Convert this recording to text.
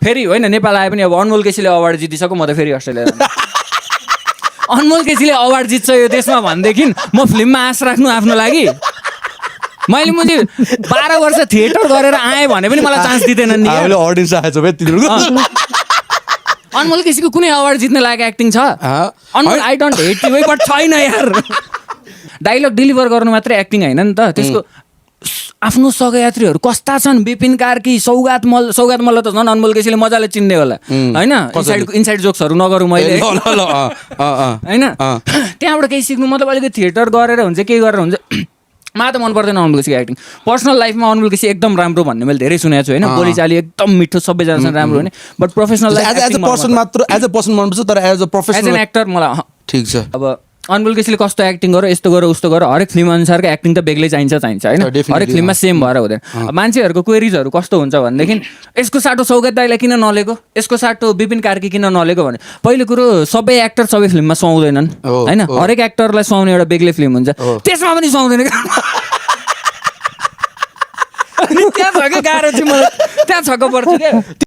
फेरि होइन नेपाल आए पनि अब अनमोल केसीले अवार्ड जितिसक्यो म त फेरि अस्ट्रेलिया अनमोल केसीले अवार्ड जित्छ यो देशमा भनेदेखि म फिल्ममा आश राख्नु आफ्नो लागि मैले 12 वर्ष थिएटर गरेर आएँ भने पनि मलाई चान्स दिँदैनन् नि अडियन्स आएछ भाइ तिनीहरूको अनमोल केसीको कुनै अवार्ड जित्ने लायक एक्टिङ छ Anmol I don't hate you but छैन यार डायलग डेलिभर गर्नु मात्रै एक्टिङ होइन नि त त्यसको आफ्नो सहयात्रीहरू कस्ता छन् विपिन कार्की सौगात मल्ल त झन् अनमोल केसीले मजाले चिन्ने होला होइन इनसाइड जोक्सहरू नगरौँ मैले होइन त्यहाँबाट केही सिक्नु मतलब अलिकति थिएटर गरेर हुन्छ केही गरेर हुन्छ मलाई त मन पर्दैन अनमोल केसीको एक्टिङ पर्सनल लाइफमा अनमोल केसी एकदम राम्रो भन्ने मैले धेरै सुनेको छु होइन बोलीचाली एकदम मिठो सबैजनासँग राम्रो हुने but professional life as a person मनपर्छ तर एज अ प्रोफेसनल एक्टर मलाई ठिक छ अब अनमोल केसीले कस्तो एक्टिङ गर यस्तो गर उस्तो गर हरेक फिल्म अनुसारको एक्टिङ त बेग्लै चाहिन्छ होइन हरेक फिल्ममा सेम भएर हुँदैन अब मान्छेहरूको क्वेरिजहरू कस्तो हुन्छ भनेदेखि यसको साटो सौगात दाइलाई किन नलेको यसको साटो विपिन कार्की किन नलेको भने पहिलो कुरो सबै एक्टर सबै फिल्ममा सुहाउँदैनन् होइन हरेक एक्टरलाई सुहाउने एउटा बेग्लै फिल्म हुन्छ त्यसमा पनि सुहाउँदैन त्यहाँ छ क्या गाह्रो चाहिँ मलाई त्यहाँ छक्क पर्छ क्या